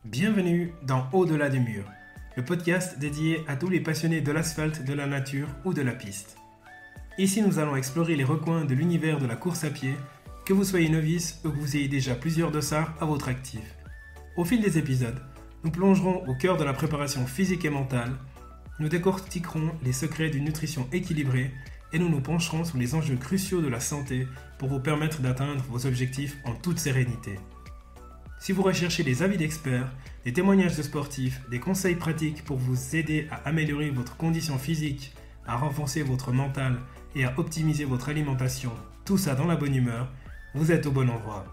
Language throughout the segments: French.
Bienvenue dans Au-delà des murs, le podcast dédié à tous les passionnés de l'asphalte, de la nature ou de la piste. Ici, nous allons explorer les recoins de l'univers de la course à pied, que vous soyez novice ou que vous ayez déjà plusieurs dossards à votre actif. Au fil des épisodes, nous plongerons au cœur de la préparation physique et mentale, nous décortiquerons les secrets d'une nutrition équilibrée et nous nous pencherons sur les enjeux cruciaux de la santé pour vous permettre d'atteindre vos objectifs en toute sérénité. Si vous recherchez des avis d'experts, des témoignages de sportifs, des conseils pratiques pour vous aider à améliorer votre condition physique, à renforcer votre mental et à optimiser votre alimentation, tout ça dans la bonne humeur, vous êtes au bon endroit.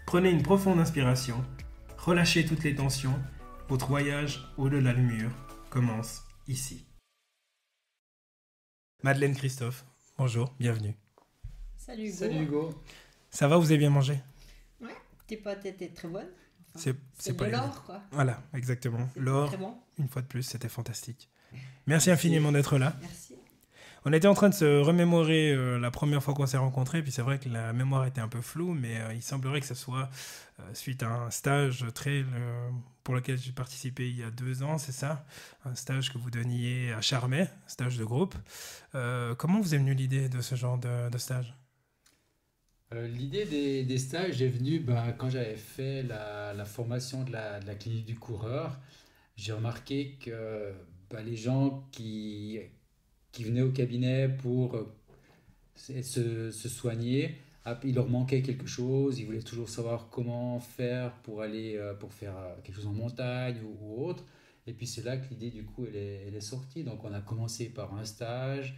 Prenez une profonde inspiration, relâchez toutes les tensions, votre voyage au-delà du mur commence ici. Madeleine Christophe, bonjour, bienvenue. Salut Hugo. Salut Hugo. Ça va, vous avez bien mangé? Ouais, tes pâtes étaient très bonnes. C'est C'est pas de évident. l'or, quoi. Voilà, exactement. C'était L'or, très bon. une fois de plus, c'était fantastique. Merci infiniment d'être là. Merci. On était en train de se remémorer la première fois qu'on s'est rencontrés, puis c'est vrai que la mémoire était un peu floue, mais il semblerait que ce soit suite à un stage trail pour lequel j'ai participé il y a 2 ans, c'est ça? Un stage que vous donniez à Charmey, stage de groupe. Comment vous est venue l'idée de ce genre de stage? L'idée des stages est venue quand j'avais fait la formation de la clinique du coureur. J'ai remarqué que les gens qui venaient au cabinet pour se soigner, il leur manquait quelque chose, ils voulaient toujours savoir comment faire pour aller pour faire quelque chose en montagne ou autre. Et puis c'est là que l'idée du coup elle est sortie. Donc on a commencé par un stage,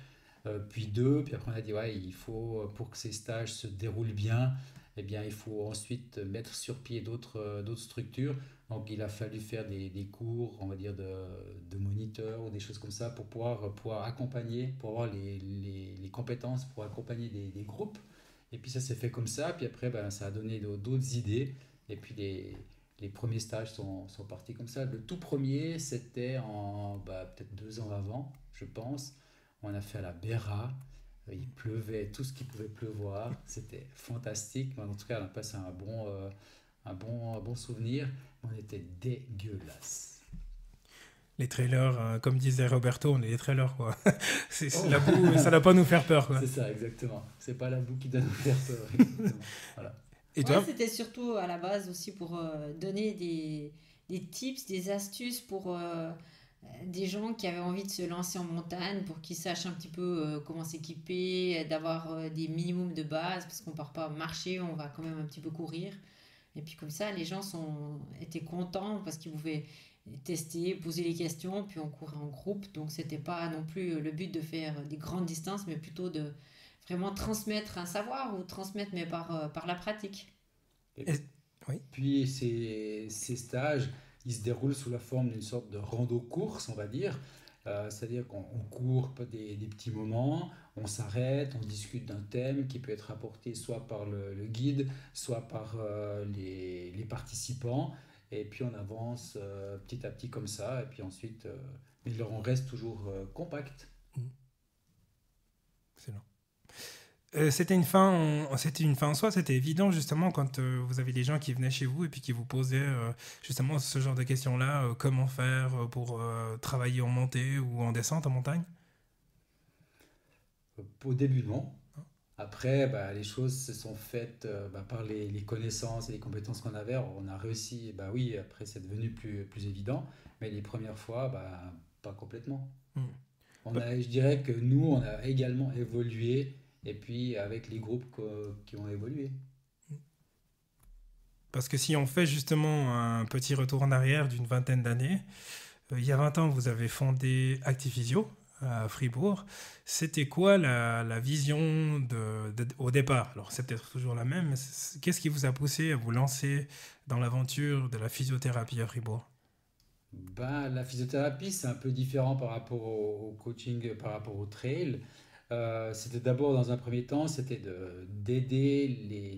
puis 2, puis après on a dit ouais, il faut pour que ces stages se déroulent bien, eh bien il faut ensuite mettre sur pied d'autres structures. Donc il a fallu faire des cours, on va dire de moniteur ou des choses comme ça pour pouvoir accompagner, pour avoir les compétences pour accompagner des groupes. Et puis ça s'est fait comme ça, puis après ça a donné d'autres idées. Et puis les premiers stages sont partis comme ça. Le tout premier, c'était peut-être 2 ans avant, je pense. On a fait à la Béra. Il pleuvait tout ce qui pouvait pleuvoir. C'était fantastique. En tout cas, on a passé un bon souvenir. On était dégueulasse. Les trailers, comme disait Roberto, on est des trailers, quoi. La boue, ça ne doit pas nous faire peur, quoi. C'est ça, exactement. C'est pas la boue qui doit nous faire peur. Exactement. Voilà. Et toi? Ouais, c'était surtout à la base aussi pour donner des tips, des astuces pour des gens qui avaient envie de se lancer en montagne, pour qu'ils sachent un petit peu comment s'équiper, d'avoir des minimums de base, parce qu'on part pas marcher, on va quand même un petit peu courir. Et puis comme ça, les gens étaient contents parce qu'ils pouvaient tester, poser les questions, puis on courait en groupe. Donc c'était pas non plus le but de faire des grandes distances, mais plutôt de vraiment transmettre un savoir ou transmettre mais par la pratique. Et Et- Oui. puis ces stages, ils se déroulent sous la forme d'une sorte de rando-course, on va dire. C'est-à-dire qu'on court des petits moments, on s'arrête, on discute d'un thème qui peut être apporté soit par le guide, soit par les participants. Et puis on avance petit à petit comme ça. Et puis ensuite, mais on reste toujours compact. Excellent. C'était une fin en soi, c'était évident justement quand vous avez des gens qui venaient chez vous et puis qui vous posaient justement ce genre de questions-là, comment faire pour travailler en montée ou en descente en montagne? Au début, non. Après, les choses se sont faites par les connaissances et les compétences qu'on avait. On a réussi, oui, après c'est devenu plus évident, mais les premières fois, pas complètement. Hmm. Je dirais que nous, on a également évolué, et puis avec les groupes qui ont évolué. Parce que si on fait justement un petit retour en arrière d'une vingtaine d'années, il y a 20 ans, vous avez fondé Activisio à Fribourg. C'était quoi la vision au départ? Alors, c'est peut-être toujours la même, mais qu'est-ce qui vous a poussé à vous lancer dans l'aventure de la physiothérapie à Fribourg? La physiothérapie, c'est un peu différent par rapport au coaching, par rapport au trail. C'était d'abord, dans un premier temps, c'était d'aider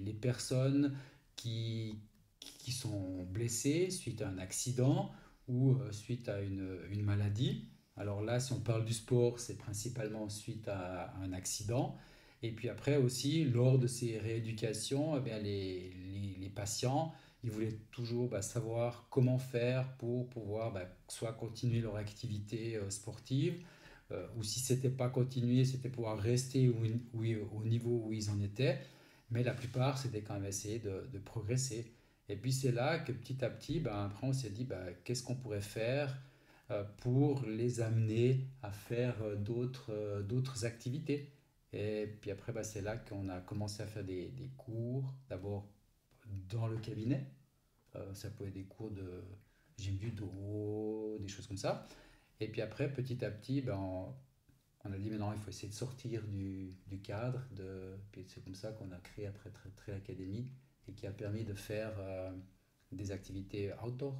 les personnes qui, qui sont blessées suite à un accident ou suite à une maladie. Alors là, si on parle du sport, c'est principalement suite à un accident. Et puis après aussi, lors de ces rééducations, les patients, ils voulaient toujours savoir comment faire pour pouvoir soit continuer leur activité sportive, ou si c'était pas continuer, c'était pouvoir rester au niveau où ils en étaient. Mais la plupart, c'était quand même essayer de progresser. Et puis c'est là que petit à petit, après on s'est dit, qu'est-ce qu'on pourrait faire pour les amener à faire d'autres activités. Et puis après, c'est là qu'on a commencé à faire des cours, d'abord dans le cabinet. Ça peut être des cours de gym judo, des choses comme ça. Et puis après, petit à petit, on a dit maintenant il faut essayer de sortir du cadre. Puis c'est comme ça qu'on a créé après Trail Academy et qui a permis de faire des activités outdoor.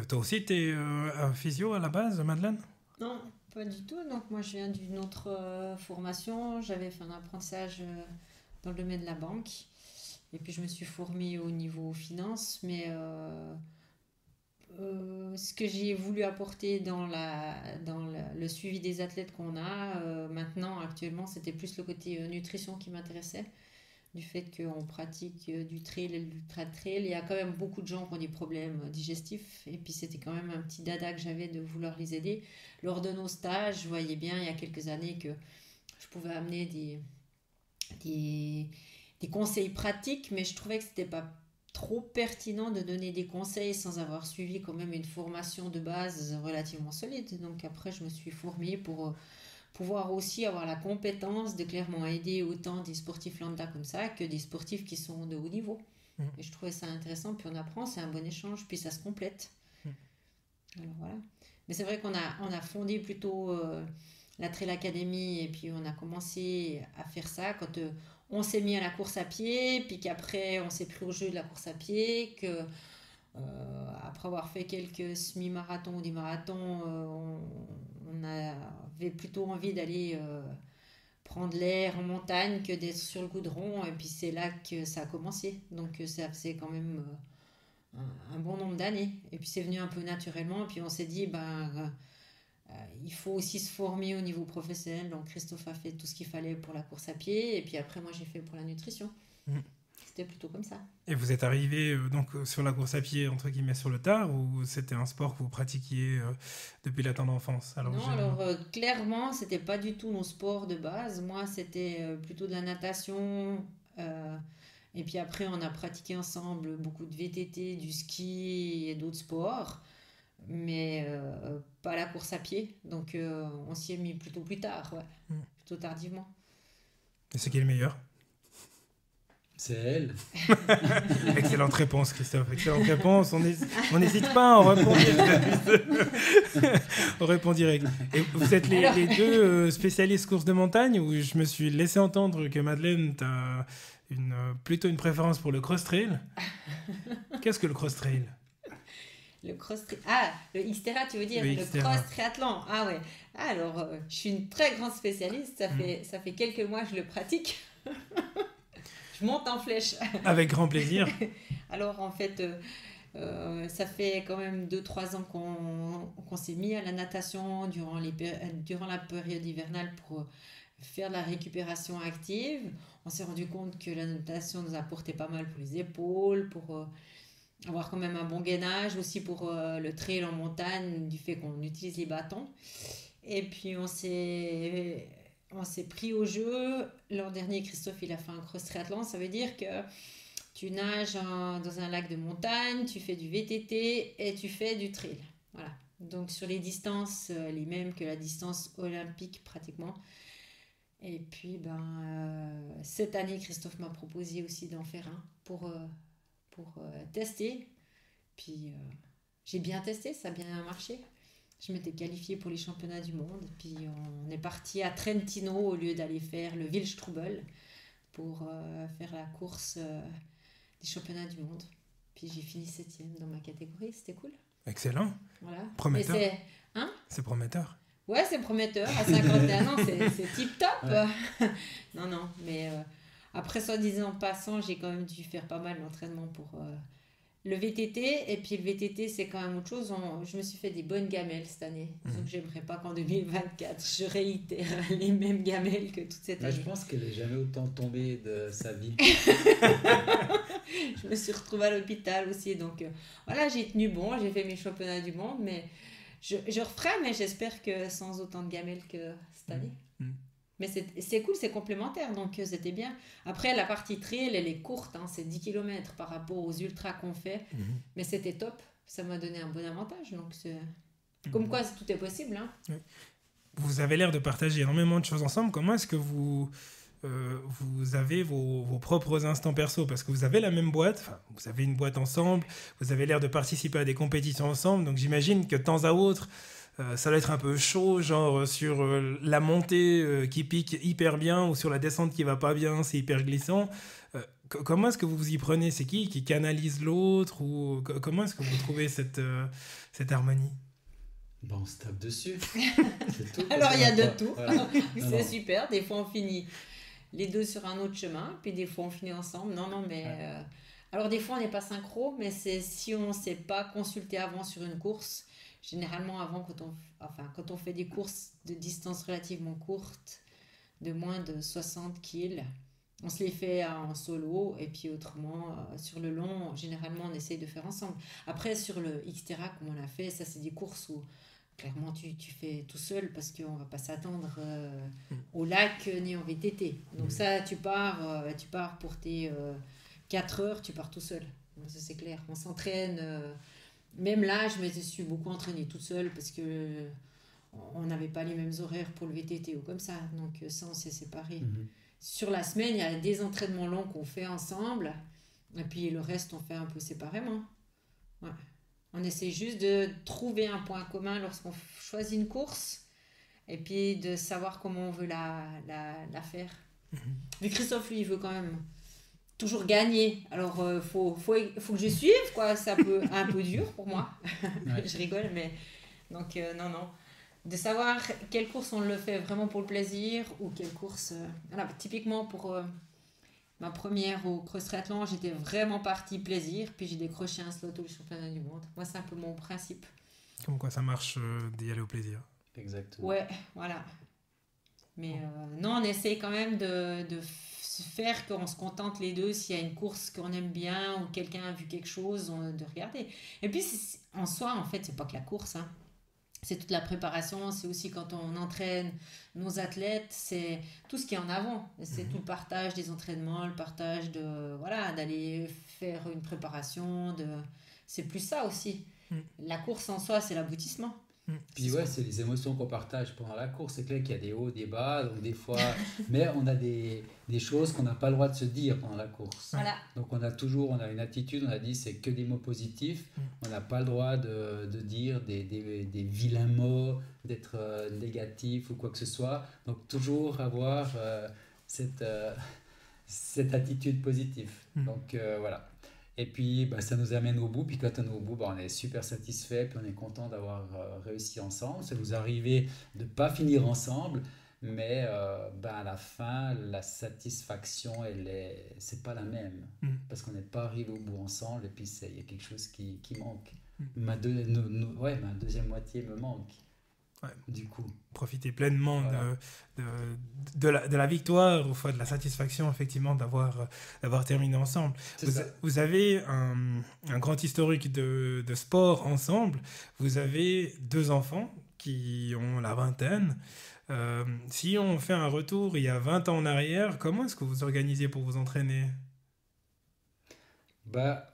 Toi aussi, tu es un physio à la base, Madeleine? Non, pas du tout. Donc moi, je viens d'une autre formation. J'avais fait un apprentissage dans le domaine de la banque. Et puis, je me suis formée au niveau finance. Mais ce que j'ai voulu apporter dans le suivi des athlètes qu'on a, maintenant, actuellement, c'était plus le côté nutrition qui m'intéressait. Du fait qu'on pratique du trail et de l'ultra-trail, il y a quand même beaucoup de gens qui ont des problèmes digestifs. Et puis, c'était quand même un petit dada que j'avais de vouloir les aider. Lors de nos stages, je voyais bien, il y a quelques années, que je pouvais amener des conseils pratiques, mais je trouvais que c'était pas trop pertinent de donner des conseils sans avoir suivi quand même une formation de base relativement solide. Donc après, je me suis formée pour pouvoir aussi avoir la compétence de clairement aider autant des sportifs lambda comme ça que des sportifs qui sont de haut niveau. Et je trouvais ça intéressant, puis on apprend, c'est un bon échange, puis ça se complète. Alors voilà. Mais c'est vrai qu'on a fondé plutôt la Trail Academy, et puis on a commencé à faire ça quand on s'est mis à la course à pied, puis qu'après on s'est pris au jeu de la course à pied, que après avoir fait quelques semi-marathons ou des marathons, on avait plutôt envie d'aller prendre l'air en montagne que d'être sur le goudron, et puis c'est là que ça a commencé. Donc ça faisait quand même un bon nombre d'années, et puis c'est venu un peu naturellement, et puis on s'est dit il faut aussi se former au niveau professionnel. Donc Christophe a fait tout ce qu'il fallait pour la course à pied, et puis après moi j'ai fait pour la nutrition. C'était plutôt comme ça. Et vous êtes arrivé donc sur la course à pied entre guillemets sur le tard, ou c'était un sport que vous pratiquiez depuis la tendre enfance? Non, alors clairement c'était pas du tout mon sport de base. Moi c'était plutôt de la natation, et puis après on a pratiqué ensemble beaucoup de VTT, du ski et d'autres sports, mais pas la course à pied. Donc on s'y est mis plutôt plus tard, plutôt tardivement. Et c'est qui est le meilleur? C'est elle. Excellente réponse, Christophe. Excellente réponse. On n'hésite pas, on répond direct. On répond direct. Et vous êtes les deux spécialistes course de montagne, où je me suis laissé entendre que Madeleine, tu as plutôt une préférence pour le cross-trail. Qu'est-ce que le cross-trail? Le cross-trail. Ah, le Xterra, tu veux dire? Le cross-triathlon. Ah ouais. Alors, je suis une très grande spécialiste. Ça fait quelques mois que je le pratique. Je monte en flèche. Avec grand plaisir. Alors, en fait, ça fait quand même 2-3 ans qu'on s'est mis à la natation durant la période hivernale pour faire de la récupération active. On s'est rendu compte que la natation nous apportait pas mal pour les épaules, pour avoir quand même un bon gainage, aussi pour le trail en montagne, du fait qu'on utilise les bâtons. Et puis, on s'est pris au jeu. L'an dernier, Christophe, il a fait un cross-triathlon. Ça veut dire que tu nages dans un lac de montagne, tu fais du VTT et tu fais du trail. Voilà. Donc, sur les distances, les mêmes que la distance olympique, pratiquement. Et puis, cette année, Christophe m'a proposé aussi d'en faire un pour tester. Puis, j'ai bien testé, ça a bien marché. Je m'étais qualifiée pour les championnats du monde. Puis on est parti à Trentino au lieu d'aller faire le Wildstrubel pour faire la course des championnats du monde. Puis j'ai fini 7e dans ma catégorie. C'était cool. Excellent. Voilà. Prometteur. C'est prometteur. Ouais, c'est prometteur. À 51 ans, c'est tip top. Ouais. Non, mais après, soit disant en passant, j'ai quand même dû faire pas mal d'entraînement pour le VTT, et puis le VTT, c'est quand même autre chose. Je me suis fait des bonnes gamelles cette année. Donc, j'aimerais pas qu'en 2024, je réitère les mêmes gamelles que toute cette année. Je pense qu'elle n'est jamais autant tombée de sa vie. Je me suis retrouvée à l'hôpital aussi. Donc, voilà, j'ai tenu bon. J'ai fait mes championnats du monde, mais je referai, mais j'espère que sans autant de gamelles que cette année. Mais c'est cool, c'est complémentaire, donc c'était bien. Après, la partie trail, elle est courte, hein, c'est 10 km par rapport aux ultras qu'on fait. Mais c'était top, ça m'a donné un bon avantage. Donc comme quoi, tout est possible. Hein. Oui. Vous avez l'air de partager énormément de choses ensemble. Comment est-ce que vous avez vos propres instants perso? Parce que vous avez la même boîte, vous avez une boîte ensemble, vous avez l'air de participer à des compétitions ensemble. Donc j'imagine que de temps à autre, ça va être un peu chaud, genre sur la montée qui pique hyper bien ou sur la descente qui va pas bien, c'est hyper glissant. Comment est-ce que vous vous y prenez? C'est qui canalise l'autre ou comment est-ce que vous trouvez cette harmonie? Bon, on se tape dessus. C'est tout. Alors il y a de tout. Voilà. C'est super. Des fois on finit les deux sur un autre chemin, puis des fois on finit ensemble. Non, mais alors des fois on n'est pas synchro, mais c'est si on ne s'est pas consulté avant sur une course. Généralement, avant, quand on fait des courses de distance relativement courte, de moins de 60 kg, on se les fait en solo. Et puis autrement, sur le long, généralement, on essaye de faire ensemble. Après, sur le Xterra, comme on l'a fait, ça, c'est des courses où, clairement, tu fais tout seul parce qu'on ne va pas s'attendre au lac ni en VTT. Donc ça, tu pars pour tes 4 heures, tu pars tout seul. Donc, ça, c'est clair. On s'entraîne... Même là, je me suis beaucoup entraînée toute seule parce que on n'avait pas les mêmes horaires pour le VTT ou comme ça. Donc ça, on s'est séparés. Sur la semaine, il y a des entraînements longs qu'on fait ensemble. Et puis le reste, on fait un peu séparément. Ouais. On essaie juste de trouver un point commun lorsqu'on choisit une course. Et puis de savoir comment on veut la faire. Mais Christophe, lui, il veut quand même... toujours gagner. Alors, faut que je suive, quoi. C'est un peu dur pour moi. Ouais. Je rigole, mais... Donc, non. De savoir quelle course on le fait vraiment pour le plaisir ou quelle course... Voilà, typiquement, pour ma première au cross triathlon, j'étais vraiment partie plaisir, puis j'ai décroché un slot au championnat du monde. Moi, c'est un peu mon principe. Comme quoi ça marche d'y aller au plaisir. Exactement. Ouais, voilà. Mais non, on essaye quand même de faire qu'on se contente les deux s'il y a une course qu'on aime bien ou quelqu'un a vu quelque chose, de regarder. Et puis en soi, en fait, c'est pas que la course, hein. C'est toute la préparation, c'est aussi quand on entraîne nos athlètes, c'est tout ce qui est en avant. C'est tout le partage des entraînements, le partage d'aller faire une préparation, c'est plus ça aussi. La course en soi, c'est l'aboutissement. Puis c'est les émotions qu'on partage pendant la course. C'est clair qu'il y a des hauts, des bas, donc des fois... mais on a des choses qu'on n'a pas le droit de se dire pendant la course. Voilà. Donc on a une attitude, on a dit c'est que des mots positifs. On n'a pas le droit de dire des vilains mots, d'être négatif ou quoi que ce soit. Donc toujours avoir cette attitude positive. Donc voilà. Et puis, ça nous amène au bout. Puis quand on est au bout, on est super satisfait. Puis on est content d'avoir réussi ensemble. Ça nous est arrivé de ne pas finir ensemble. Mais à la fin, la satisfaction, c'est pas la même. Parce qu'on n'est pas arrivé au bout ensemble. Et puis, il y a quelque chose qui manque. Ma deuxième moitié me manque. Ouais. Du coup. Profiter pleinement de la victoire, ou de la satisfaction, effectivement, d'avoir terminé ensemble. Vous avez un grand historique de sport ensemble. Vous avez 2 enfants qui ont la vingtaine. Si on fait un retour il y a 20 ans en arrière, comment est-ce que vous organisez pour vous entraîner?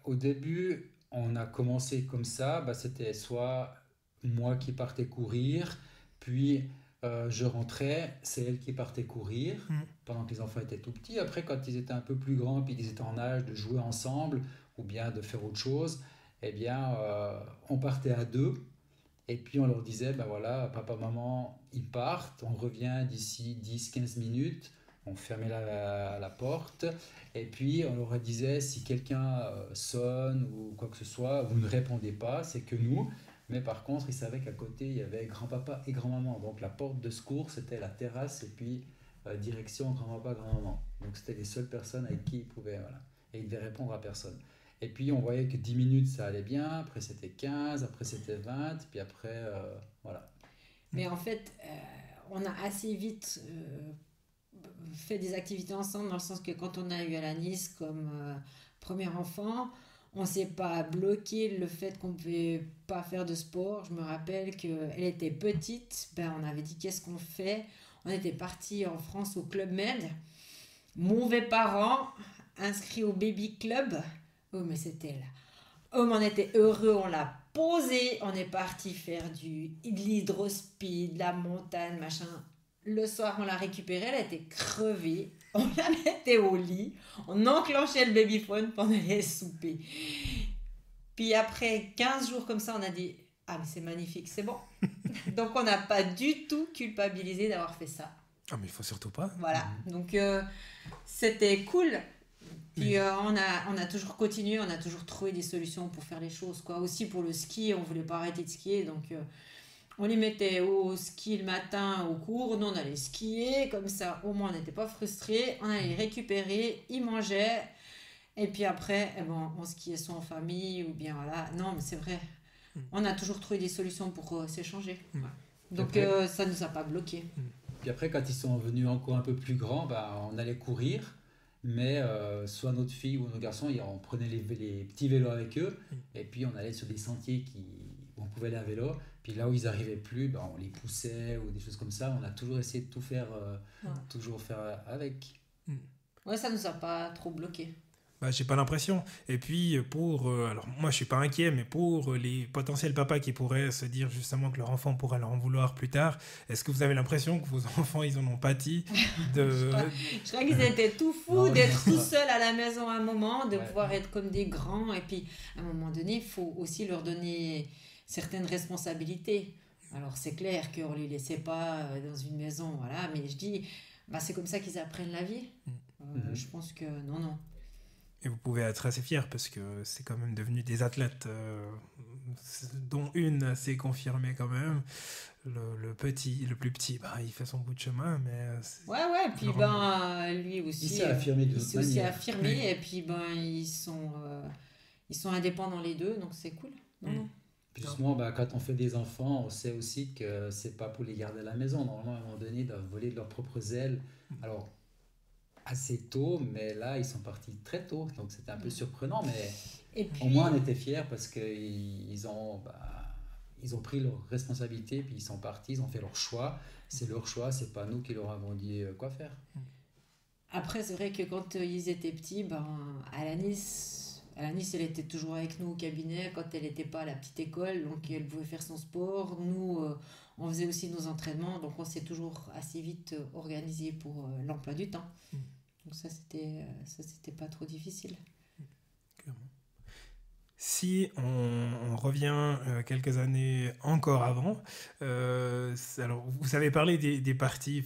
Au début, on a commencé comme ça. C'était soit moi qui partais courir, puis je rentrais, c'est elle qui partait courir pendant que les enfants étaient tout petits. Après, quand ils étaient un peu plus grands, puis ils étaient en âge de jouer ensemble ou bien de faire autre chose, on partait à 2. Et puis on leur disait, papa, maman, ils partent, on revient d'ici 10-15 minutes, on fermait la porte, et puis on leur disait, si quelqu'un sonne ou quoi que ce soit, vous ne répondez pas, c'est que nous. Mais par contre, ils savaient qu'à côté, il y avait grand-papa et grand-maman. Donc la porte de secours, c'était la terrasse, et puis direction grand-papa, grand-maman. Donc c'était les seules personnes avec qui ils pouvaient, et ils devaient répondre à personne. Et puis on voyait que 10 minutes ça allait bien, après c'était 15, après c'était 20, puis après voilà. Mais en fait, on a assez vite fait des activités ensemble, dans le sens que quand on a eu Alanis comme premier enfant, on s'est pas bloqué le fait qu'on ne pouvait pas faire de sport. Je me rappelle qu'elle était petite, ben on avait dit qu'est-ce qu'on fait. On était parti en France au Club Med. Mauvais parents, inscrits au Baby Club. Oh, mais c'était là. Oh, mais on était heureux, on l'a posé. On est parti faire de l'hydrospeed, la montagne, machin. Le soir, on l'a récupérée, elle était crevée. On la mettait au lit. On enclenchait le babyphone pendant les soupers. Puis après 15 jours comme ça, on a dit ah, mais c'est magnifique, c'est bon. Donc on n'a pas du tout culpabilisé d'avoir fait ça. Ah, mais il faut surtout pas. Voilà. Donc c'était cool. Puis on a toujours continué, on a toujours trouvé des solutions pour faire les choses, quoi. Aussi pour le ski, on voulait pas arrêter de skier, donc on les mettait au ski le matin au cours, nous on allait skier, comme ça au moins on n'était pas frustrés, on allait les récupérer, ils mangeaient, et puis après on skiait soit en famille ou bien voilà. Non, mais c'est vrai, on a toujours trouvé des solutions pour s'échanger. Donc après, ça nous a pas bloqué. Puis après, quand ils sont venus encore un peu plus grands, bah, on allait courir, mais soit notre fille ou notre garçon, on prenait les petits vélos avec eux, et puis on allait sur des sentiers où on pouvait aller à vélo. Puis là où ils n'arrivaient plus, bah, on les poussait ou des choses comme ça. On a toujours essayé de tout faire, toujours faire avec. Ouais, ça nous a pas trop bloqué. Bah, j'ai pas l'impression. Et puis, alors moi je suis pas inquiet, mais pour les potentiels papas qui pourraient se dire justement que leur enfant pourrait leur en vouloir plus tard, est-ce que vous avez l'impression que vos enfants, ils en ont pâti de... Je crois qu'ils étaient tout fous d'être tout seuls à la maison à un moment, de pouvoir être comme des grands. Et puis, à un moment donné, il faut aussi leur donner certaines responsabilités. Alors, c'est clair qu'on ne les laissait pas dans une maison, voilà. Mais je dis, bah, c'est comme ça qu'ils apprennent la vie. Je pense que non. Et vous pouvez être assez fiers parce que c'est quand même devenu des athlètes, dont une s'est confirmée quand même. Le plus petit, bah, il fait son bout de chemin, mais... Ouais, puis lui aussi... Il s'est affirmé de toute manière. Il s'est affirmé, et puis ils sont indépendants les deux, donc c'est cool. Non. Puis justement, quand on fait des enfants, on sait aussi que c'est pas pour les garder à la maison. Normalement, à un moment donné, ils doivent voler de leurs propres ailes. Alors, assez tôt, mais là, ils sont partis très tôt, donc c'était un peu surprenant, mais puis, au moins on était fiers parce qu'ils ont pris leurs responsabilités, puis ils sont partis, ils ont fait leur choix. C'est leur choix, c'est pas nous qui leur avons dit quoi faire. Après, c'est vrai que quand ils étaient petits, Alanis, elle était toujours avec nous au cabinet quand elle n'était pas à la petite école, donc elle pouvait faire son sport. Nous, on faisait aussi nos entraînements, donc on s'est toujours assez vite organisé pour l'emploi du temps. Donc ça, c'était pas trop difficile. Si on revient quelques années encore avant, alors vous avez parlé des parties,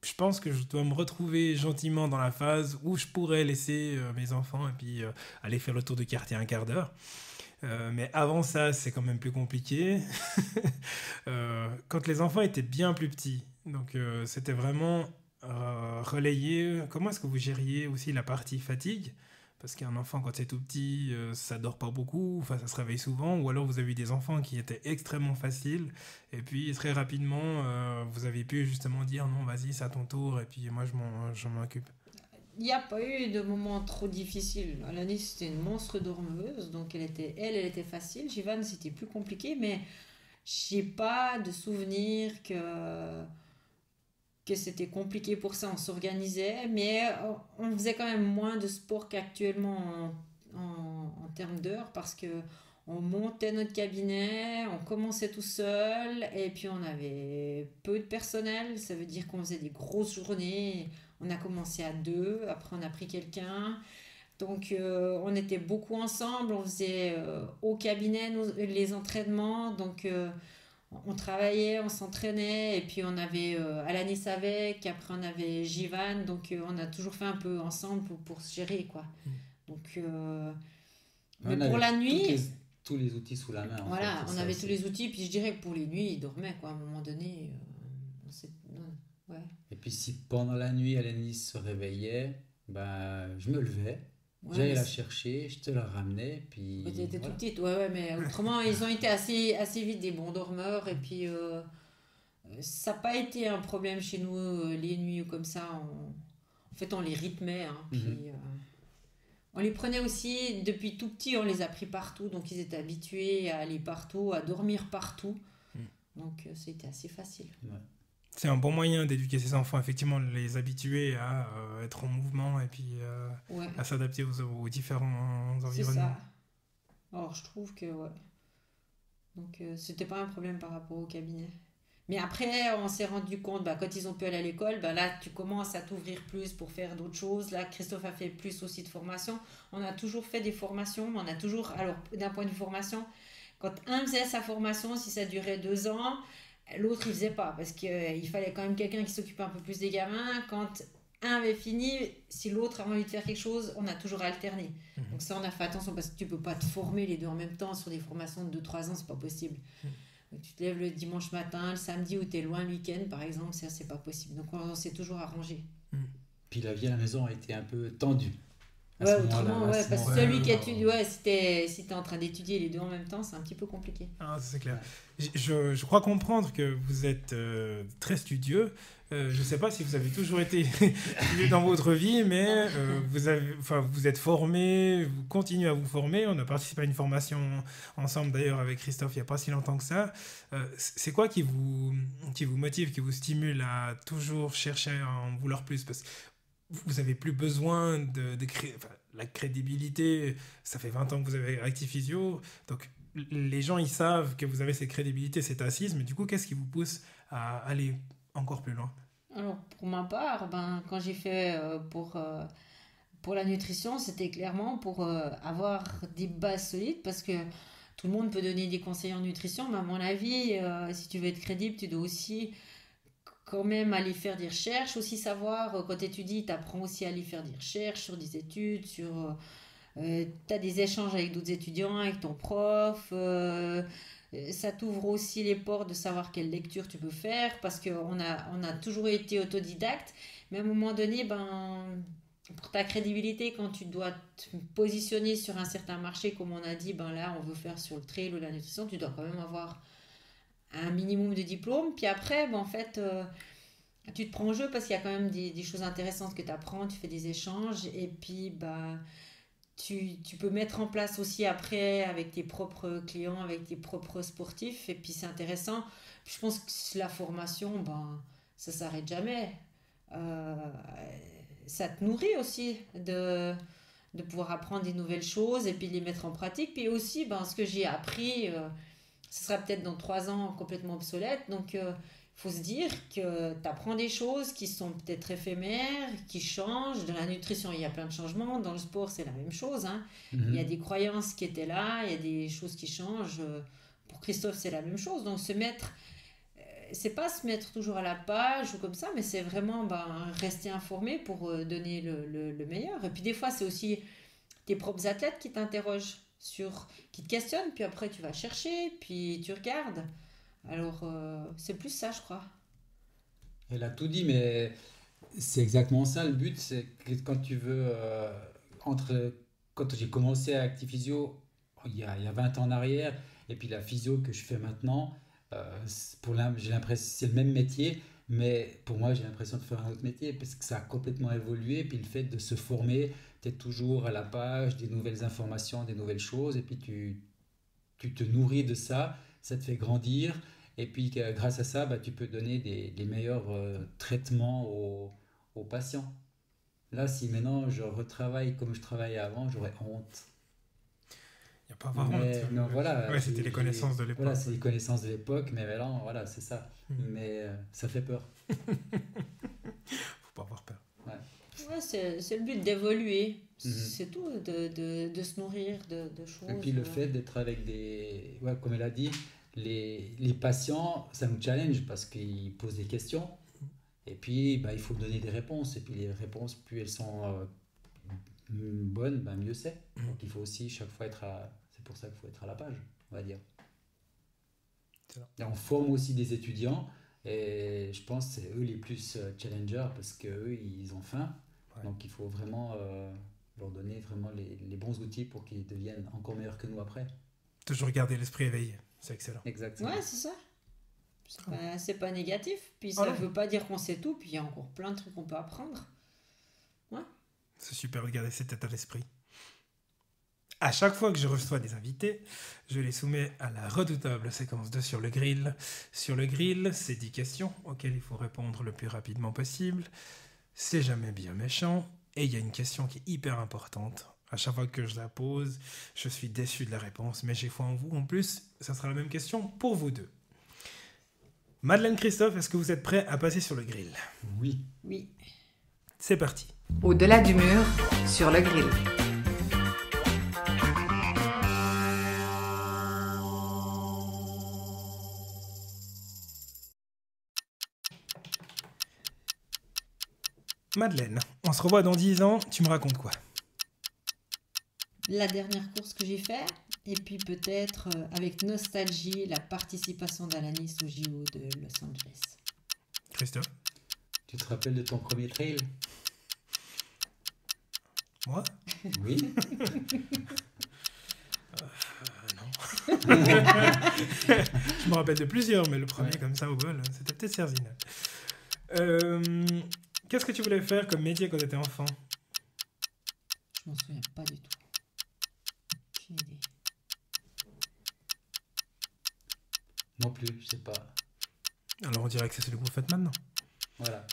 je pense que je dois me retrouver gentiment dans la phase où je pourrais laisser mes enfants et puis aller faire le tour du quartier un quart d'heure. Mais avant ça, c'est quand même plus compliqué. Quand les enfants étaient bien plus petits, donc c'était vraiment relayer. Comment est-ce que vous gériez aussi la partie fatigue? Parce qu'un enfant, quand c'est tout petit, ça dort pas beaucoup, enfin, ça se réveille souvent, ou alors vous avez eu des enfants qui étaient extrêmement faciles, et puis très rapidement, vous avez pu justement dire non, vas-y, c'est à ton tour, et puis moi, je m'en occupe. Il n'y a pas eu de moment trop difficile. Alanis, c'était une monstre dormeuse, donc elle était facile. Jivan, c'était plus compliqué, mais j'ai pas de souvenir que c'était compliqué pour ça. On s'organisait, mais on faisait quand même moins de sport qu'actuellement en termes d'heures, parce que on montait notre cabinet, on commençait tout seul, et puis on avait peu de personnel. Ça veut dire qu'on faisait des grosses journées. On a commencé à 2, après on a pris quelqu'un. Donc on était beaucoup ensemble, on faisait au cabinet les entraînements. Donc on travaillait, on s'entraînait, et puis on avait Alanis avec, après on avait Jivan. Donc on a toujours fait un peu ensemble pour se gérer, quoi. Donc mais pour la nuit... Tous les outils sous la main. Voilà, on avait tous les outils, puis je dirais que pour les nuits, ils dormaient, quoi, à un moment donné. Ouais. Et puis si pendant la nuit, Alanis se réveillait, je me levais, Ouais, J'allais mais la chercher, je te la ramenais, ouais, puis t'étais toute voilà. petite, ouais, ouais, mais autrement, ils ont été assez vite des bons dormeurs, et puis ça n'a pas été un problème chez nous, les nuits ou comme ça. En fait, on les rythmait, hein, Mhm. puis on les prenait aussi, depuis tout petit, on les a pris partout, donc ils étaient habitués à aller partout, à dormir partout, donc c'était assez facile. Ouais. C'est un bon moyen d'éduquer ses enfants, effectivement, de les habituer à être en mouvement et puis Ouais, à s'adapter aux différents c'est environnements. ça. Alors, je trouve que, ouais. Donc, c'était pas un problème par rapport au cabinet. Mais après, on s'est rendu compte, bah, quand ils ont pu aller à l'école, bah, là, tu commences à t'ouvrir plus pour faire d'autres choses. Là, Christophe a fait plus aussi de formation. On a toujours fait des formations, mais on a toujours, alors, d'un point de vue formation, quand un faisait sa formation, si ça durait 2 ans, l'autre, il faisait pas, parce qu'il fallait quand même quelqu'un qui s'occupait un peu plus des gamins. Quand un avait fini, si l'autre avait envie de faire quelque chose, on a toujours alterné. Donc Mhm. ça, on a fait attention, parce que tu peux pas te former les deux en même temps sur des formations de 2 3 ans, c'est pas possible. Donc, tu te lèves le dimanche matin, le samedi où tu es loin le week-end, par exemple, ça, c'est pas possible. Donc, on s'est toujours arrangé. Mhm. Puis la vie à la maison a été un peu tendue à Ouais, ce moment-là. autrement, Là, ouais, parce sinon, que Ouais, celui ouais, qui ouais. étudie, ouais, si t'es en train d'étudier les deux en même temps, c'est un petit peu compliqué. Ah, ça, c'est clair. ouais. Je crois comprendre que vous êtes très studieux. Je ne sais pas si vous avez toujours été studieux dans votre vie, mais Non. enfin, vous êtes formé, vous continuez à vous former. On a participé à une formation ensemble d'ailleurs avec Christophe il n'y a pas si longtemps que ça. C'est quoi qui vous motive, qui vous stimule à toujours chercher à en vouloir plus? Parce que vous avez plus besoin enfin, la crédibilité. Ça fait 20 ans que vous avez Active Physio, donc les gens ils savent que vous avez cette crédibilité, cette assise, mais du coup, qu'est-ce qui vous pousse à aller encore plus loin? Alors, pour ma part, ben, quand j'ai fait pour la nutrition, c'était clairement pour avoir des bases solides, parce que tout le monde peut donner des conseils en nutrition, mais à mon avis, si tu veux être crédible, tu dois aussi quand même aller faire des recherches, aussi savoir, quand tu étudies, tu apprends aussi à aller faire des recherches sur des études, tu as des échanges avec d'autres étudiants, avec ton prof, ça t'ouvre aussi les portes de savoir quelle lecture tu peux faire, parce qu'on a toujours été autodidacte, mais à un moment donné, ben, pour ta crédibilité, quand tu dois te positionner sur un certain marché, comme on a dit, ben là, on veut faire sur le trail ou la nutrition, tu dois quand même avoir un minimum de diplôme. Puis après, ben, en fait, tu te prends au jeu, parce qu'il y a quand même des choses intéressantes que tu apprends, tu fais des échanges, et puis bah, tu peux mettre en place aussi après avec tes propres clients, avec tes propres sportifs, et puis c'est intéressant. Puis je pense que la formation, ben, ça s'arrête jamais. Euh, Ça te nourrit aussi de pouvoir apprendre des nouvelles choses et puis les mettre en pratique. Puis aussi, ben, ce que j'ai appris, ce sera peut-être dans 3 ans complètement obsolète. Donc, il faut se dire que tu apprends des choses qui sont peut-être éphémères, qui changent. Dans la nutrition, il y a plein de changements. Dans le sport, c'est la même chose, hein. Il y a Mhm. des croyances qui étaient là, il y a des choses qui changent. Pour Christophe, c'est la même chose. Donc, c'est pas se mettre toujours à la page ou comme ça, mais c'est vraiment, ben, rester informé pour donner le meilleur. Et puis, des fois, c'est aussi tes propres athlètes qui t'interrogent, qui te questionnent, puis après, tu vas chercher, puis tu regardes. Alors, c'est plus ça, je crois. Elle a tout dit, mais c'est exactement ça le but. C'est que quand tu veux, entre, quand j'ai commencé à Actiphysio il y a 20 ans en arrière, et puis la physio que je fais maintenant, j'ai l'impression c'est le même métier, mais pour moi j'ai l'impression de faire un autre métier parce que ça a complètement évolué. Puis le fait de se former, tu es toujours à la page des nouvelles informations, des nouvelles choses, et puis tu te nourris de ça, ça te fait grandir, et puis grâce à ça, bah, tu peux donner des meilleurs traitements aux patients. Là, si maintenant je retravaille comme je travaillais avant, j'aurais honte. Il n'y a pas à avoir honte. Mais voilà, Ouais, c'était les connaissances de voilà, l'époque. c'est Ouais. les connaissances de l'époque, mais maintenant, voilà, c'est ça. Mhm. Mais ça fait peur. Faut pas avoir peur. Ouais. Ouais, c'est le but d'évoluer. Mhm. C'est tout, de se nourrir de Et puis choses. le fait d'être avec des... Ouais, comme elle a dit, les patients, ça nous challenge parce qu'ils posent des questions. Et puis, bah, il faut donner des réponses. Et puis les réponses, plus elles sont bonnes, bah, mieux c'est. Mhm. Donc il faut aussi chaque fois être à... C'est pour ça qu'il faut être à la page, on va dire. C'est ça. Et on forme aussi des étudiants. Et je pense que c'est eux les plus challengers parce qu'eux, ils ont faim. Ouais. Donc il faut vraiment leur donner vraiment les bons outils pour qu'ils deviennent encore meilleurs que nous après. Toujours garder l'esprit éveillé, c'est excellent. Exactement. Ouais, c'est ça. C'est pas négatif. Puis ça veut pas dire qu'on sait tout. Puis il y a encore plein de trucs qu'on peut apprendre. Ouais. C'est super de garder cet état d'esprit. À chaque fois que je reçois des invités, je les soumets à la redoutable séquence de Sur le Grill. Sur le Grill, c'est 10 questions auxquelles il faut répondre le plus rapidement possible. C'est jamais bien méchant. Et il y a une question qui est hyper importante. À chaque fois que je la pose, je suis déçu de la réponse, mais j'ai foi en vous. En plus, ça sera la même question pour vous deux. Madeleine, Christophe, est-ce que vous êtes prêts à passer sur le grill? Oui. Oui. C'est parti. Au-delà du mur, sur le grill. Madeleine, on se revoit dans 10 ans, tu me racontes quoi? La dernière course que j'ai faite. Et puis peut-être, avec nostalgie, la participation d'Alanis au JO de Los Angeles. Christophe? Tu te rappelles de ton premier trail? Moi? Oui. Non. Je me rappelle de plusieurs, mais le premier comme ça au bol, c'était peut-être Serzina. Qu'est-ce que tu voulais faire comme métier quand tu étais enfant? Je m'en souviens pas du tout. Aucune idée. Non plus, je sais pas. Alors on dirait que c'est celui que vous faites maintenant. Voilà.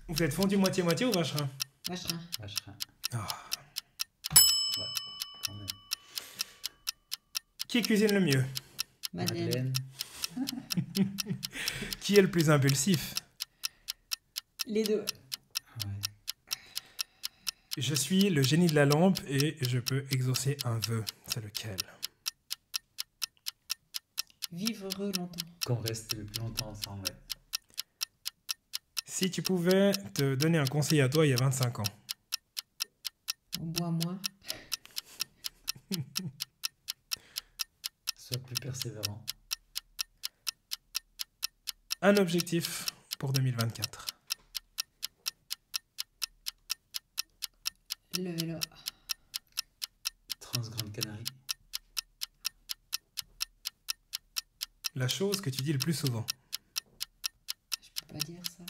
Vous êtes fondu moitié-moitié ou vacherin? Vacherin. Vacherin. Ah. Ouais, quand même. Qui cuisine le mieux? Madeleine. Qui est le plus impulsif? Les deux. Ouais. Je suis le génie de la lampe et je peux exaucer un vœu. C'est lequel? Vivre heureux longtemps. Qu'on reste le plus longtemps ensemble, ouais. Si tu pouvais te donner un conseil à toi il y a 25 ans. On boit moins. Sois plus persévérant. Un objectif pour 2024. Le vélo. Transgrande Canarie. La chose que tu dis le plus souvent. Je peux pas dire ça.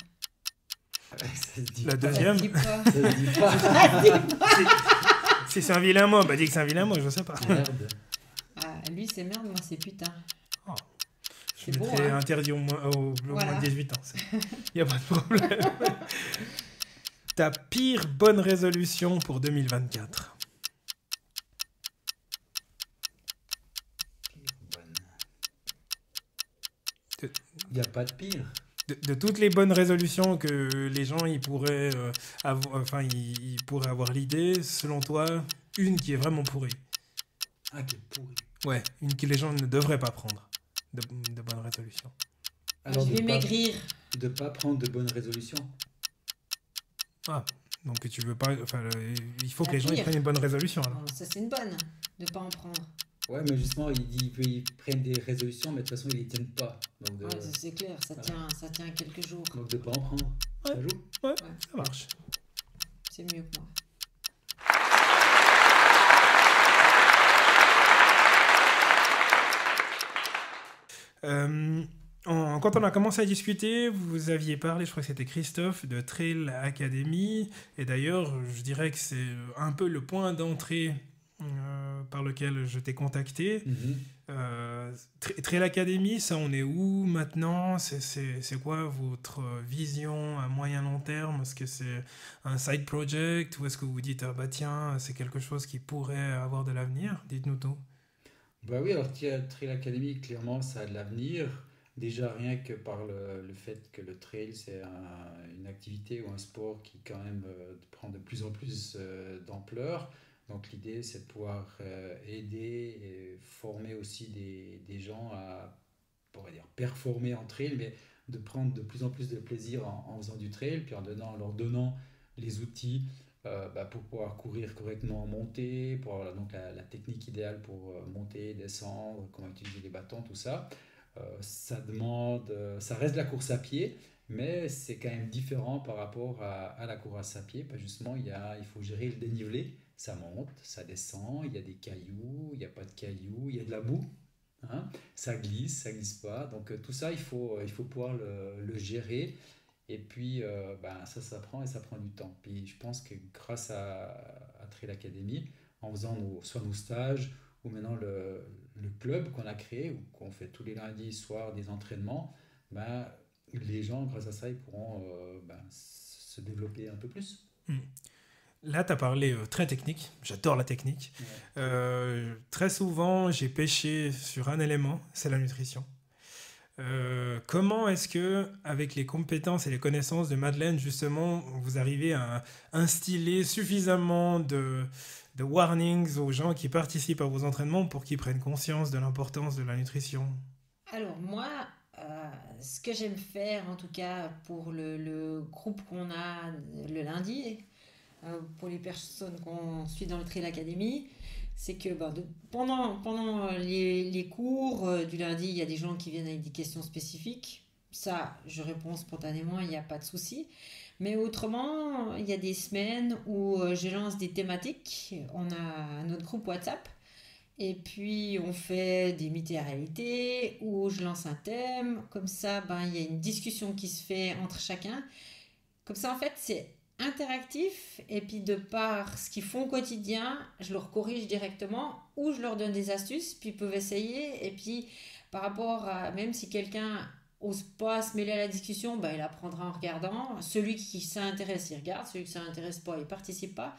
Ouais, ça se dit La pas. deuxième. Ça se dit pas. Ça se dit pas. Si c'est un vilain mot, bah dis que c'est un vilain mot, je sais pas. Merde. Ah, lui c'est merde, moi c'est putain. Oh. C'est Je beau, mettrais hein. interdit au moins Voilà. de 18 ans. Il n'y a pas de problème. Ta pire bonne résolution pour 2024. Bonne. Il n'y a pas de pire. De toutes les bonnes résolutions que les gens ils pourraient, ils pourraient avoir l'idée, selon toi, une qui est vraiment pourrie. Ah, qui est pourri. Ouais, une que les gens ne devraient pas prendre de bonnes résolutions. Alors, je vais de pas- maigrir. De ne pas prendre de bonnes résolutions. Ah, donc tu veux pas. Il faut La que les gens ils pire. prennent une bonne résolution alors. Bon, ça c'est une bonne, de pas en prendre. Ouais, mais justement, ils prennent des résolutions, mais de toute façon, ils les tiennent pas. Donc, de Ouais, ça, c'est clair, ça tient quelques jours. donc de pas en prendre. Ouais. Ça joue. Ouais, ça marche. C'est mieux que moi. Quand on a commencé à discuter, vous aviez parlé, je crois que c'était Christophe, de Trail Academy. Et d'ailleurs, je dirais que c'est un peu le point d'entrée par lequel je t'ai contacté. Trail Academy, ça on est où maintenant? C'est quoi votre vision à moyen long terme? Est-ce que c'est un side project ou est-ce que vous vous dites, ah bah tiens, c'est quelque chose qui pourrait avoir de l'avenir? Dites-nous tout. Bah oui, alors Trail Academy, clairement, ça a de l'avenir. Déjà, rien que par le fait que le trail, c'est une activité ou un sport qui, quand même, prend de plus en plus d'ampleur. Donc, l'idée, c'est de pouvoir aider et former aussi des gens à, on va dire, performer en trail, mais de prendre de plus en plus de plaisir en faisant du trail, puis leur donnant les outils pour pouvoir courir correctement en montée, pour avoir donc la technique idéale pour monter, descendre, comment utiliser les bâtons, tout ça. Ça reste de la course à pied, mais c'est quand même différent par rapport à la course à pied, parce que justement il faut gérer le dénivelé, ça monte, ça descend, il y a des cailloux, il n'y a pas de cailloux, il y a de la boue, hein, ça glisse pas. Donc tout ça, il faut pouvoir le gérer. Et puis, ça s'apprend et ça prend du temps. Puis je pense que grâce à Trail Academy, en faisant soit nos stages, ou maintenant le club qu'on a créé, où qu'on fait tous les lundis soirs des entraînements, les gens, grâce à ça, ils pourront se développer un peu plus. Là, tu as parlé très technique. J'adore la technique. Ouais. Très souvent, j'ai pêché sur un élément, c'est la nutrition. Comment est-ce que, avec les compétences et les connaissances de Madeleine, justement, vous arrivez à instiller suffisamment de warnings aux gens qui participent à vos entraînements pour qu'ils prennent conscience de l'importance de la nutrition? Alors moi, ce que j'aime faire, en tout cas pour le groupe qu'on a le lundi, pour les personnes qu'on suit dans le Trail Academy, c'est que pendant les cours du lundi, il y a des gens qui viennent avec des questions spécifiques. Ça, je réponds spontanément, il n'y a pas de souci. Mais autrement, il y a des semaines où je lance des thématiques. On a notre groupe WhatsApp. Et puis, on fait des mythes et réalités où je lance un thème. Comme ça, il y a une discussion qui se fait entre chacun. Comme ça, en fait, c'est interactif. Et puis, de par ce qu'ils font au quotidien, je leur corrige directement ou je leur donne des astuces. Puis, ils peuvent essayer. Et puis, par rapport à même si quelqu'un n'ose pas se mêler à la discussion, il apprendra en regardant. Celui qui s'intéresse, il regarde. Celui qui ne s'intéresse pas, il ne participe pas.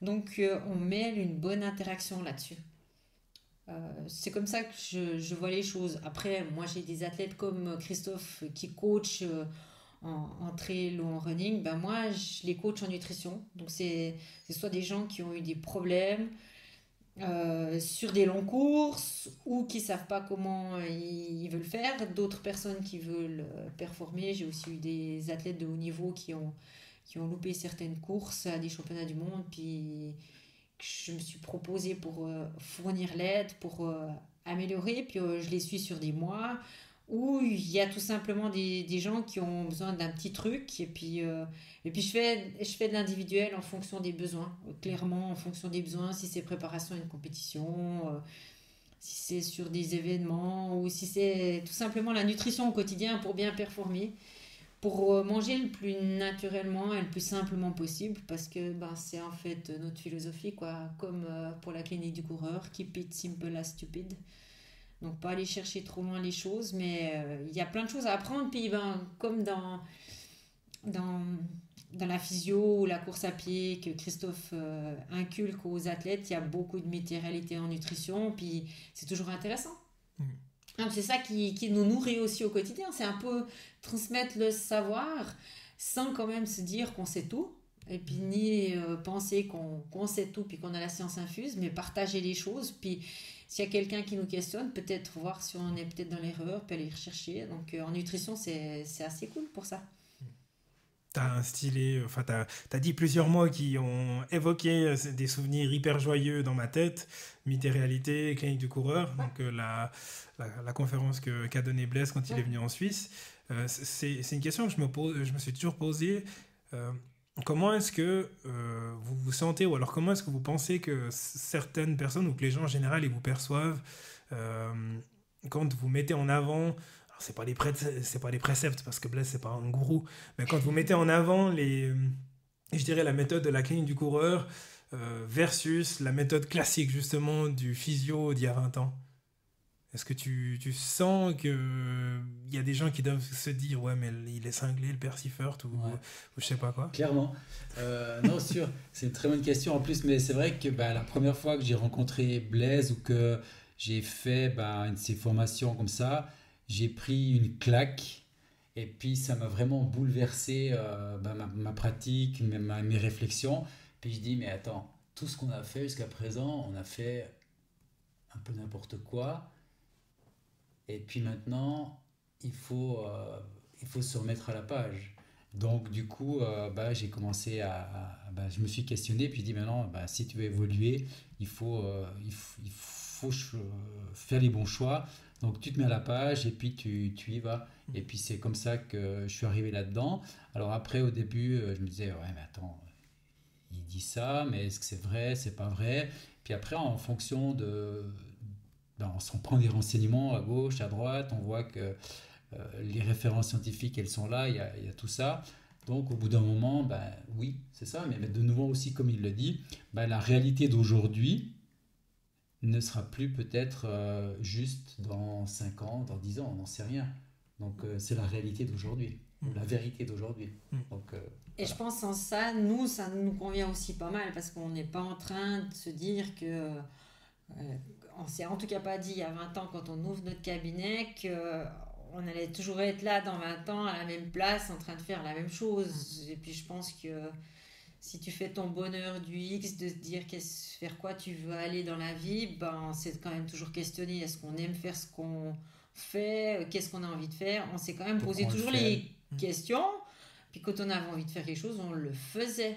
Donc, on mêle une bonne interaction là-dessus. C'est comme ça que je vois les choses. Après, moi, j'ai des athlètes comme Christophe qui coach en trail ou en running. Moi, je les coach en nutrition. Donc, c'est soit des gens qui ont eu des problèmes sur des longues courses ou qui ne savent pas comment ils veulent faire. D'autres personnes qui veulent performer. J'ai aussi eu des athlètes de haut niveau qui ont loupé certaines courses à des championnats du monde. Puis je me suis proposée pour fournir l'aide, pour améliorer, puis je les suis sur des mois où il y a tout simplement des gens qui ont besoin d'un petit truc, et puis je fais de l'individuel en fonction des besoins, clairement en fonction des besoins, si c'est préparation à une compétition, si c'est sur des événements, ou si c'est tout simplement la nutrition au quotidien pour bien performer, pour manger le plus naturellement et le plus simplement possible, parce que c'est en fait notre philosophie, quoi, comme pour la clinique du coureur, keep it simple as stupid. Donc pas aller chercher trop loin les choses, mais il y a plein de choses à apprendre. Puis comme dans la physio ou la course à pied que Christophe inculque aux athlètes, il y a beaucoup de météoralité en nutrition, puis c'est toujours intéressant. C'est ça qui nous nourrit aussi au quotidien, c'est un peu transmettre le savoir sans quand même se dire qu'on sait tout, et puis ni penser qu'on sait tout puis qu'on a la science infuse, mais partager les choses. Puis s'il y a quelqu'un qui nous questionne, peut-être voir si on est peut-être dans l'erreur, puis aller rechercher. Donc en nutrition, c'est assez cool pour ça. T'as dit plusieurs mots qui ont évoqué des souvenirs hyper joyeux dans ma tête. Mythe et réalité, clinique du coureur. Donc la conférence qu'a donnée Blaise quand il est venu en Suisse. C'est une question que je me suis toujours posée. Comment est-ce que vous vous sentez, ou alors comment est-ce que vous pensez que certaines personnes, ou que les gens en général, ils vous perçoivent quand vous mettez en avant... C'est pas des préceptes parce que Blaise c'est pas un gourou, mais quand vous mettez en avant je dirais la méthode de la clinique du coureur versus la méthode classique justement du physio d'il y a 20 ans, est-ce que tu sens qu'il y a des gens qui doivent se dire ouais mais il est cinglé le père Siffert ou je sais pas quoi? Clairement. Non, sûr, c'est une très bonne question en plus, mais c'est vrai que la première fois que j'ai rencontré Blaise ou que j'ai fait une de ces formations comme ça, j'ai pris une claque et puis ça m'a vraiment bouleversé ma pratique, mes réflexions. Puis je dis, mais attends, tout ce qu'on a fait jusqu'à présent, on a fait un peu n'importe quoi. Et puis maintenant, il faut se remettre à la page. Donc du coup, j'ai commencé je me suis questionné, puis je dis maintenant, si tu veux évoluer, il faut faire les bons choix. Donc tu te mets à la page et puis tu y vas. Et puis c'est comme ça que je suis arrivé là-dedans. Alors après, au début, je me disais, ouais mais attends, il dit ça, mais est-ce que c'est vrai, c'est pas vrai? Puis après, en fonction on s'en prend des renseignements à gauche, à droite, on voit que les références scientifiques, elles sont là, il y a tout ça. Donc, au bout d'un moment, oui, c'est ça, mais de nouveau aussi, comme il le dit, la réalité d'aujourd'hui ne sera plus peut-être juste dans 5 ans, dans 10 ans, on n'en sait rien. Donc, c'est la réalité d'aujourd'hui, la vérité d'aujourd'hui. Donc, et je pense en ça nous convient aussi pas mal, parce qu'on n'est pas en train de se dire que... on s'est en tout cas pas dit il y a 20 ans, quand on ouvre notre cabinet, qu'on allait toujours être là dans 20 ans, à la même place, en train de faire la même chose. Et puis je pense que si tu fais ton bonheur du X, de te dire vers quoi tu veux aller dans la vie, c'est quand même toujours questionner, est-ce qu'on aime faire ce qu'on fait, qu'est-ce qu'on a envie de faire. On s'est quand même posé toujours les questions, puis quand on avait envie de faire quelque chose, on le faisait.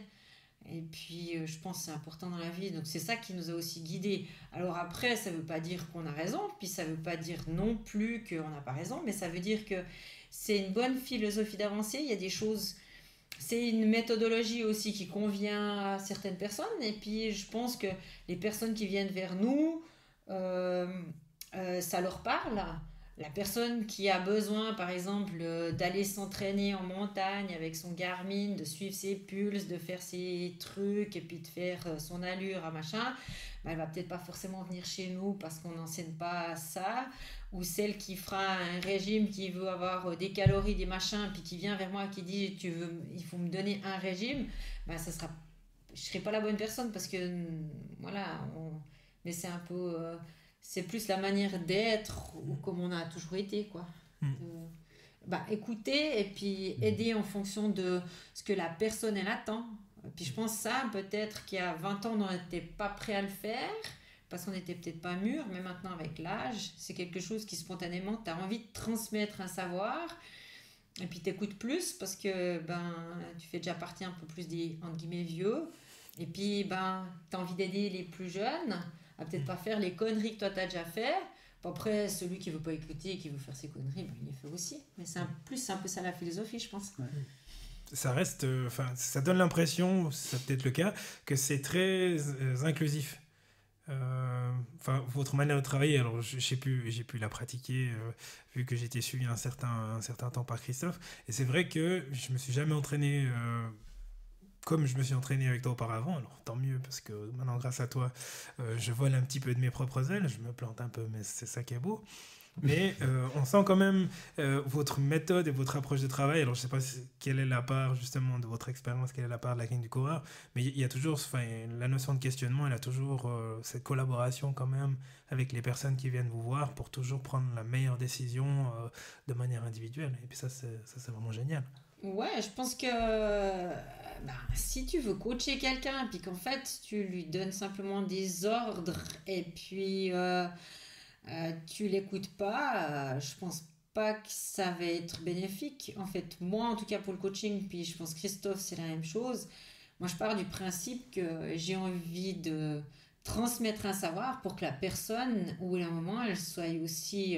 Et puis je pense que c'est important dans la vie, donc c'est ça qui nous a aussi guidés. Alors après, ça veut pas dire qu'on a raison, puis ça veut pas dire non plus qu'on n'a pas raison, mais ça veut dire que c'est une bonne philosophie d'avancer. Il y a des choses, c'est une méthodologie aussi qui convient à certaines personnes, et puis je pense que les personnes qui viennent vers nous, ça leur parle. La personne qui a besoin, par exemple, d'aller s'entraîner en montagne avec son Garmin, de suivre ses pulses, de faire ses trucs et puis de faire son allure à machin, elle va peut-être pas forcément venir chez nous parce qu'on n'enseigne pas ça. Ou celle qui fera un régime, qui veut avoir des calories, des machins, puis qui vient vers moi, qui dit il faut me donner un régime, je serai pas la bonne personne, parce que voilà, mais c'est un peu... c'est plus la manière d'être, ou comme on a toujours été, quoi. Écouter et puis aider en fonction de ce que la personne elle attend. Puis je pense ça, peut-être qu'il y a 20 ans, on n'était pas prêt à le faire, parce qu'on n'était peut-être pas mûr, mais maintenant avec l'âge, c'est quelque chose qui spontanément, tu as envie de transmettre un savoir, et puis tu écoutes plus, parce que tu fais déjà partie un peu plus des, entre guillemets, vieux, et puis tu as envie d'aider les plus jeunes à peut-être pas faire les conneries que toi t'as déjà fait. Après, celui qui veut pas écouter et qui veut faire ses conneries, il les fait aussi. Mais c'est un peu ça la philosophie, je pense. Ouais. Ça reste, ça donne l'impression, c'est peut-être le cas, que c'est très inclusif. Votre manière de travailler, alors j'ai pu la pratiquer vu que j'ai été suivi un certain temps par Christophe, et c'est vrai que je me suis jamais entraîné comme je me suis entraîné avec toi auparavant. Alors tant mieux, parce que maintenant grâce à toi je vole un petit peu de mes propres ailes, je me plante un peu, mais c'est ça qui est beau. Mais on sent quand même votre méthode et votre approche de travail. Alors je sais pas quelle est la part justement de votre expérience, quelle est la part de la clinique du coureur, mais il y a toujours la notion de questionnement, elle a toujours cette collaboration quand même avec les personnes qui viennent vous voir pour toujours prendre la meilleure décision de manière individuelle. Et puis ça c'est vraiment génial. Ouais, je pense que si tu veux coacher quelqu'un, puis qu'en fait tu lui donnes simplement des ordres, et puis tu l'écoutes pas, je pense pas que ça va être bénéfique. En fait, moi en tout cas pour le coaching, puis je pense Christophe c'est la même chose. Moi je pars du principe que j'ai envie de transmettre un savoir pour que la personne, au bout d'un moment, elle soit aussi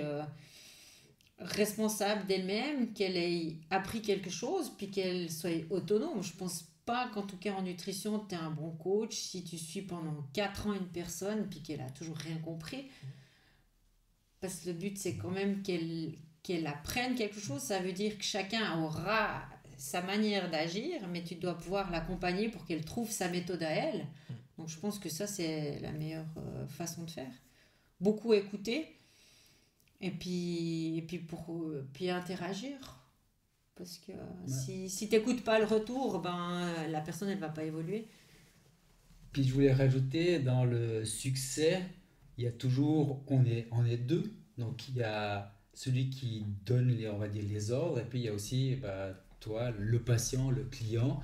responsable d'elle-même, qu'elle ait appris quelque chose, puis qu'elle soit autonome. Je pense pas qu'en tout cas en nutrition tu es un bon coach si tu suis pendant 4 ans une personne puis qu'elle a toujours rien compris, parce que le but c'est quand même qu'elle apprenne quelque chose. Ça veut dire que chacun aura sa manière d'agir, mais tu dois pouvoir l'accompagner pour qu'elle trouve sa méthode à elle. Donc je pense que ça c'est la meilleure façon de faire. Beaucoup écouter, et puis interagir, parce que si t'écoutes pas le retour, la personne elle va pas évoluer. Puis je voulais rajouter, dans le succès, il y a toujours, on est deux, donc il y a celui qui donne on va dire les ordres, et puis il y a aussi toi, le patient, le client.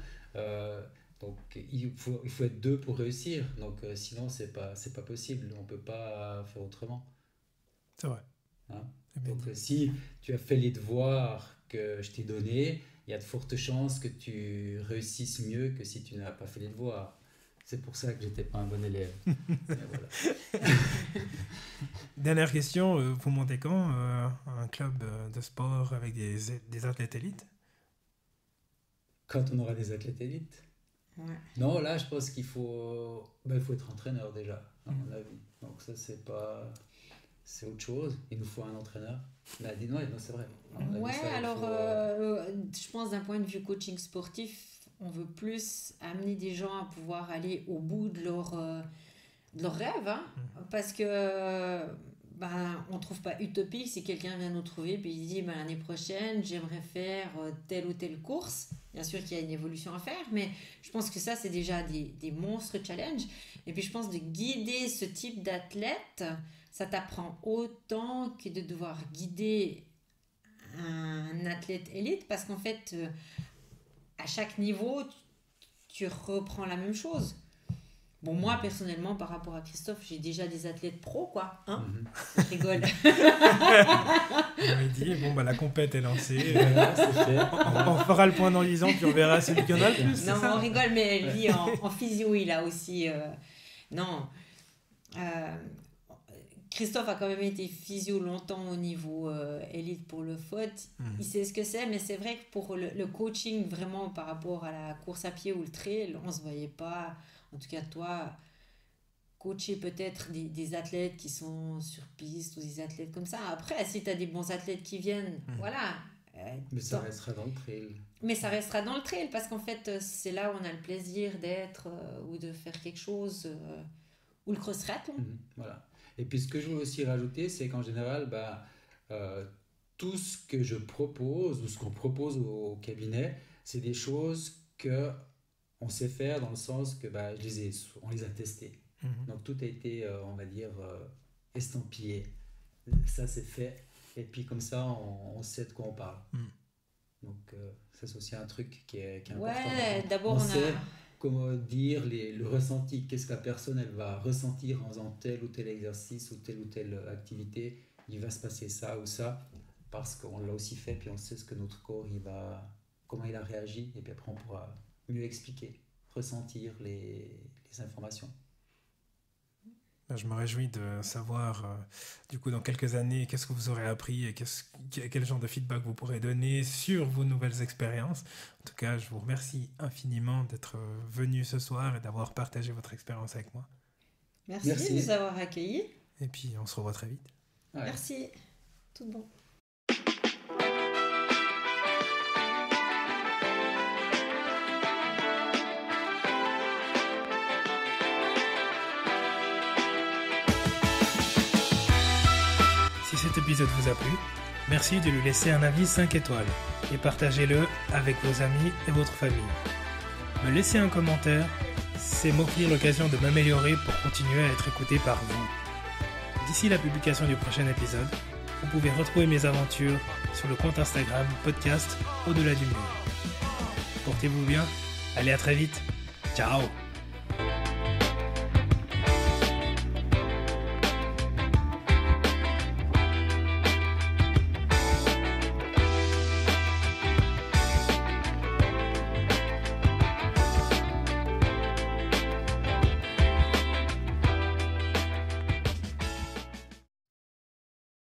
Donc il faut être deux pour réussir, donc sinon c'est pas possible, on peut pas faire autrement. C'est vrai. Donc si tu as fait les devoirs que je t'ai donnés, il y a de fortes chances que tu réussisses mieux que si tu n'as pas fait les devoirs. C'est pour ça que j'étais pas un bon élève. Voilà. Dernière question, vous montez quand un club de sport avec des athlètes élites? Quand on aura des athlètes élites. Ouais. Non, là, je pense qu'il faut, il faut être entraîneur déjà, à mon avis. Donc ça, c'est autre chose. Il nous faut un entraîneur. Mais dis non, c'est vrai. À mon avis, Ouais, ça, il alors faut, je pense d'un point de vue coaching sportif, on veut plus amener des gens à pouvoir aller au bout de leur rêve, hein, parce que on trouve pas utopique si quelqu'un vient nous trouver puis il dit l'année prochaine j'aimerais faire telle ou telle course. Bien sûr qu'il y a une évolution à faire, mais je pense que ça c'est déjà des monstres challenges. Et puis je pense de guider ce type d'athlète, ça t'apprend autant que de devoir guider un athlète élite, parce qu'en fait à chaque niveau tu reprends la même chose. Bon, moi, personnellement, par rapport à Christophe, j'ai déjà des athlètes pros, quoi. Hein Je rigole. On dit, la compète est lancée. c'est fait. On fera le point dans 10 ans, puis on verra celui qui en a le plus. Non, on rigole, mais lui, en physio, il a aussi... Christophe a quand même été physio longtemps au niveau élite pour le foot. Il sait ce que c'est, mais c'est vrai que pour le coaching, vraiment, par rapport à la course à pied ou le trail, on ne se voyait pas... En tout cas, toi, coacher peut-être des athlètes qui sont sur piste ou des athlètes comme ça. Après, si tu as des bons athlètes qui viennent, voilà. Mais ça restera dans le trail. Mais ça restera dans le trail parce qu'en fait, c'est là où on a le plaisir d'être ou de faire quelque chose, ou le cross-triathlon. Voilà. Et puis, ce que je veux aussi rajouter, c'est qu'en général, tout ce que je propose ou ce qu'on propose au cabinet, c'est des choses que on sait faire dans le sens que on les a testés. Donc tout a été, on va dire, estampillé. Ça, c'est fait. Et puis comme ça, on sait de quoi on parle. Donc ça, c'est aussi un truc qui est important. Ouais, d'abord, on sait comment dire le ressenti. Qu'est-ce que la personne, elle va ressentir en faisant tel ou tel exercice ou telle activité. Il va se passer ça ou ça. Parce qu'on l'a aussi fait, puis on sait ce que notre corps, comment il a réagi. Et puis après, on pourra mieux expliquer, ressentir les informations. Je me réjouis de savoir, du coup, dans quelques années, qu'est-ce que vous aurez appris et quel genre de feedback vous pourrez donner sur vos nouvelles expériences. En tout cas, je vous remercie infiniment d'être venu ce soir et d'avoir partagé votre expérience avec moi. Merci de nous avoir accueillis. Et puis, on se revoit très vite. Ouais. Merci. Tout bon. Si cet épisode vous a plu, merci de lui laisser un avis 5 étoiles et partagez-le avec vos amis et votre famille. Me laisser un commentaire, c'est m'offrir l'occasion de m'améliorer pour continuer à être écouté par vous. D'ici la publication du prochain épisode, vous pouvez retrouver mes aventures sur le compte Instagram podcast Au-delà du mur. Portez-vous bien, allez à très vite, ciao.